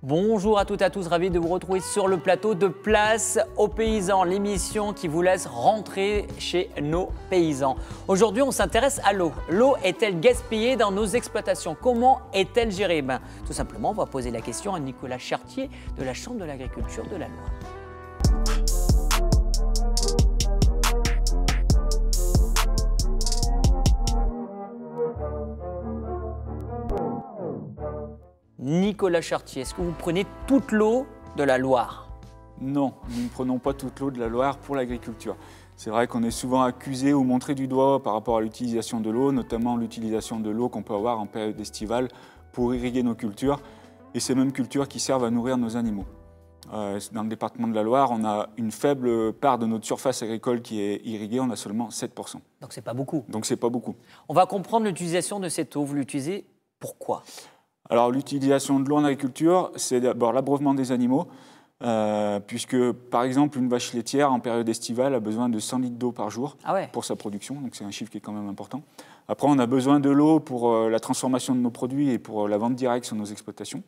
Bonjour à toutes et à tous, ravi de vous retrouver sur le plateau de Place aux paysans, l'émission qui vous laisse rentrer chez nos paysans. Aujourd'hui, on s'intéresse à l'eau. L'eau est-elle gaspillée dans nos exploitations? Comment est-elle gérée? Tout simplement, on va poser la question à Nicolas Chartier de la Chambre de l'agriculture de la Loire. Nicolas Chartier, est-ce que vous prenez toute l'eau de la Loire? Non, nous ne prenons pas toute l'eau de la Loire pour l'agriculture. C'est vrai qu'on est souvent accusé ou montré du doigt par rapport à l'utilisation de l'eau, notamment l'utilisation de l'eau qu'on peut avoir en période estivale pour irriguer nos cultures, et ces mêmes cultures qui servent à nourrir nos animaux. Dans le département de la Loire, on a une faible part de notre surface agricole qui est irriguée, on a seulement 7%. Donc c'est pas beaucoup. Donc c'est pas beaucoup. On va comprendre l'utilisation de cette eau. Vous l'utilisez pourquoi? Alors l'utilisation de l'eau en agriculture, c'est d'abord l'abreuvement des animaux, puisque par exemple une vache laitière en période estivale a besoin de 100 litres d'eau par jour pour sa production, donc c'est un chiffre qui est quand même important. Après on a besoin de l'eau pour la transformation de nos produits et pour la vente directe sur nos exploitations.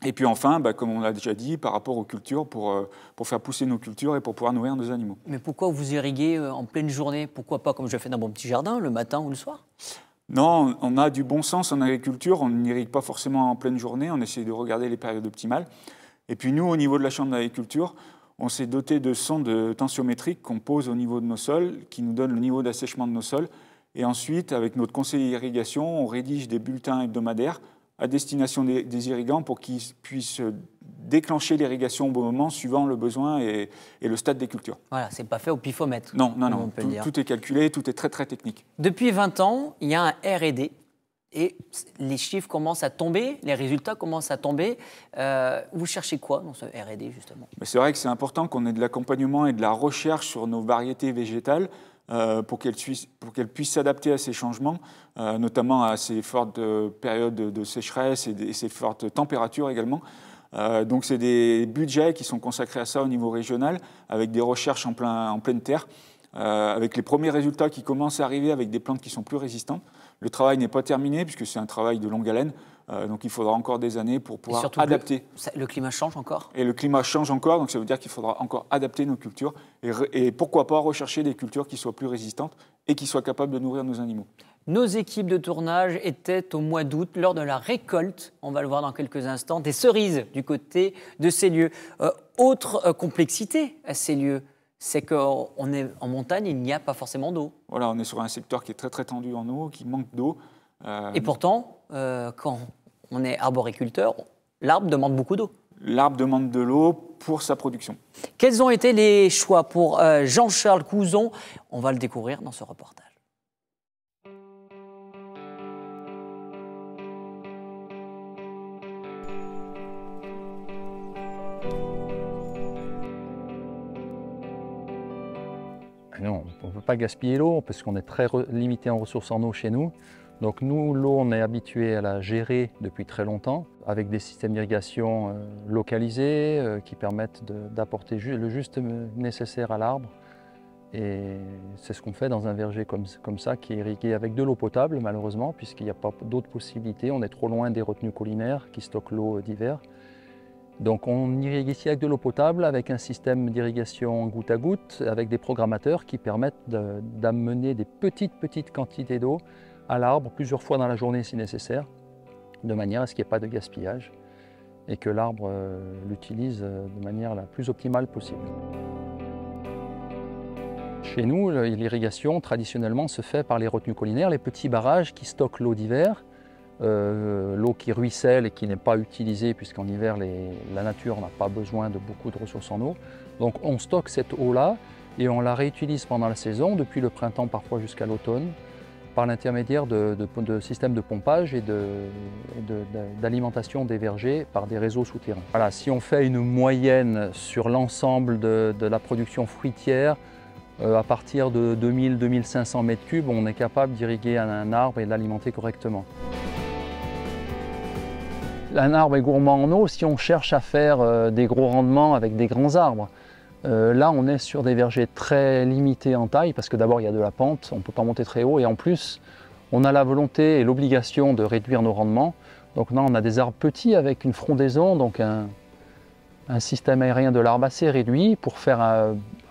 Et puis enfin, comme on l'a déjà dit, par rapport aux cultures, pour faire pousser nos cultures et pour pouvoir nourrir nos animaux. Mais pourquoi vous irriguez en pleine journée? Pourquoi pas comme je fais dans mon petit jardin, le matin ou le soir? Non, on a du bon sens en agriculture, on n'irrigue pas forcément en pleine journée, on essaie de regarder les périodes optimales. Et puis nous, au niveau de la Chambre d'agriculture, on s'est doté de sondes tensiométriques qu'on pose au niveau de nos sols, qui nous donnent le niveau d'assèchement de nos sols. Et ensuite, avec notre conseiller irrigation, on rédige des bulletins hebdomadaires à destination des irrigants pour qu'ils puissent déclencher l'irrigation au bon moment, suivant le besoin et le stade des cultures. Voilà, c'est pas fait au pifomètre. Non, tout est calculé, tout est très très technique. Depuis 20 ans, il y a un R&D et les chiffres commencent à tomber, les résultats commencent à tomber. Vous cherchez quoi dans ce R&D justement? C'est vrai que c'est important qu'on ait de l'accompagnement et de la recherche sur nos variétés végétales, pour qu'elles puissent s'adapter à ces changements, notamment à ces fortes périodes de sécheresse et ces fortes températures également. Donc c'est des budgets qui sont consacrés à ça au niveau régional, avec des recherches en pleine terre, avec les premiers résultats qui commencent à arriver avec des plantes qui sont plus résistantes. Le travail n'est pas terminé puisque c'est un travail de longue haleine, donc il faudra encore des années pour pouvoir adapter. Le climat change encore? Et le climat change encore, donc ça veut dire qu'il faudra encore adapter nos cultures et pourquoi pas rechercher des cultures qui soient plus résistantes et qui soient capables de nourrir nos animaux. Nos équipes de tournage étaient au mois d'août lors de la récolte, on va le voir dans quelques instants, des cerises du côté de Ceylieu. Autre complexité à Ceylieu, c'est qu'on est en montagne, il n'y a pas forcément d'eau. Voilà, on est sur un secteur qui est très très tendu en eau, qui manque d'eau. Et pourtant, quand on est arboriculteur, l'arbre demande beaucoup d'eau. L'arbre demande de l'eau pour sa production. Quels ont été les choix pour Jean-Charles Couzon? On va le découvrir dans ce reportage. Non, on ne peut pas gaspiller l'eau parce qu'on est très limité en ressources en eau chez nous. Donc nous, l'eau, on est habitué à la gérer depuis très longtemps avec des systèmes d'irrigation localisés qui permettent d'apporter le juste nécessaire à l'arbre. Et c'est ce qu'on fait dans un verger comme ça qui est irrigué avec de l'eau potable malheureusement puisqu'il n'y a pas d'autres possibilités. On est trop loin des retenues collinaires qui stockent l'eau d'hiver. Donc on irrigue ici avec de l'eau potable, avec un système d'irrigation goutte à goutte, avec des programmateurs qui permettent d'amener des petites quantités d'eau à l'arbre plusieurs fois dans la journée si nécessaire, de manière à ce qu'il n'y ait pas de gaspillage et que l'arbre l'utilise de manière la plus optimale possible. Chez nous, l'irrigation traditionnellement se fait par les retenues collinaires, les petits barrages qui stockent l'eau d'hiver. L'eau qui ruisselle et qui n'est pas utilisée puisqu'en hiver la nature n'a pas besoin de beaucoup de ressources en eau. Donc on stocke cette eau-là et on la réutilise pendant la saison, depuis le printemps parfois jusqu'à l'automne, par l'intermédiaire de systèmes de pompage et d'alimentation des vergers par des réseaux souterrains. Voilà, si on fait une moyenne sur l'ensemble de la production fruitière, à partir de 2000-2500 m3, on est capable d'irriguer un arbre et de l'alimenter correctement. Un arbre est gourmand en eau si on cherche à faire des gros rendements avec des grands arbres. Là, on est sur des vergers très limités en taille parce que d'abord, il y a de la pente, on ne peut pas monter très haut et en plus, on a la volonté et l'obligation de réduire nos rendements. Donc là, on a des arbres petits avec une frondaison, donc un système aérien de l'arbre assez réduit pour faire,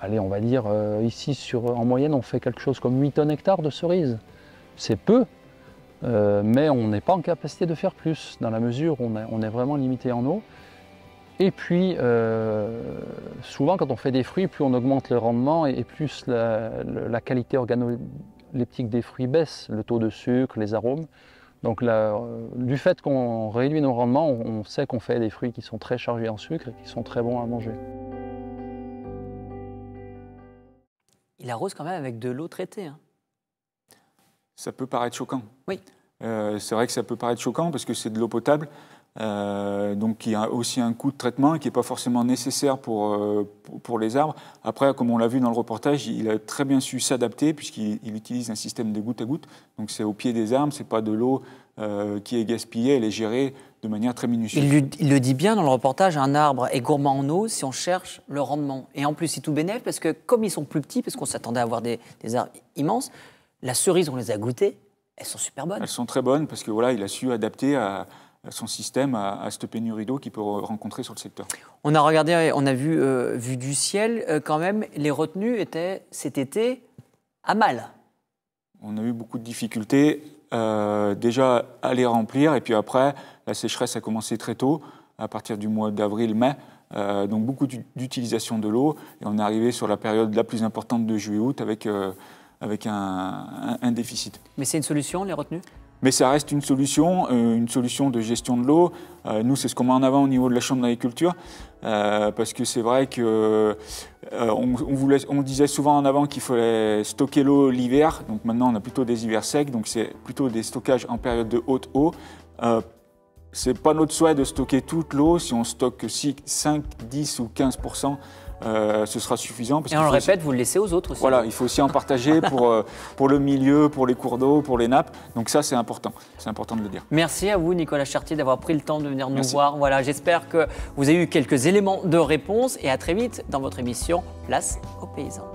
allez, on va dire, ici en moyenne, on fait quelque chose comme 8 tonnes hectares de cerises. C'est peu, mais on n'est pas en capacité de faire plus, dans la mesure où on est vraiment limité en eau. Et puis, souvent, quand on fait des fruits, plus on augmente le rendement et plus la qualité organoleptique des fruits baisse, le taux de sucre, les arômes. Donc, du fait qu'on réduit nos rendements, on sait qu'on fait des fruits qui sont très chargés en sucre et qui sont très bons à manger. Il arrose quand même avec de l'eau traitée. Hein. Ça peut paraître choquant. Oui. C'est vrai que ça peut paraître choquant parce que c'est de l'eau potable. Donc il y a aussi un coût de traitement qui n'est pas forcément nécessaire pour les arbres. Après, comme on l'a vu dans le reportage, il a très bien su s'adapter puisqu'il utilise un système de goutte à goutte. Donc c'est au pied des arbres, ce n'est pas de l'eau qui est gaspillée, elle est gérée de manière très minutieuse. Il le dit bien dans le reportage, un arbre est gourmand en eau si on cherche le rendement. Et en plus, c'est tout bénef parce que comme ils sont plus petits, parce qu'on s'attendait à avoir des arbres immenses, la cerise, on les a goûtées, elles sont super bonnes. Elles sont très bonnes parce que voilà, il a su adapter à son système à cette pénurie d'eau qu'il peut rencontrer sur le secteur. On a regardé, on a vu du ciel, quand même, les retenues étaient cet été à mal. On a eu beaucoup de difficultés déjà à les remplir et puis après, la sécheresse a commencé très tôt, à partir du mois d'avril-mai, donc beaucoup d'utilisation de l'eau et on est arrivé sur la période la plus importante de juillet-août avec un déficit. Mais c'est une solution, les retenues ? Mais ça reste une solution de gestion de l'eau. Nous, c'est ce qu'on met en avant au niveau de la Chambre d'agriculture, parce que c'est vrai que on disait souvent en avant qu'il fallait stocker l'eau l'hiver. Donc maintenant, on a plutôt des hivers secs, donc c'est plutôt des stockages en période de haute eau. C'est pas notre souhait de stocker toute l'eau. Si on stocke que 5, 10 ou 15%, ce sera suffisant. Parce et on le répète, vous le laissez aux autres aussi. Voilà, il faut aussi en partager pour le milieu, pour les cours d'eau, pour les nappes. Donc ça, c'est important. C'est important de le dire. Merci à vous, Nicolas Chartier, d'avoir pris le temps de venir nous Merci. voir. Voilà, j'espère que vous avez eu quelques éléments de réponse et à très vite dans votre émission Place aux paysans.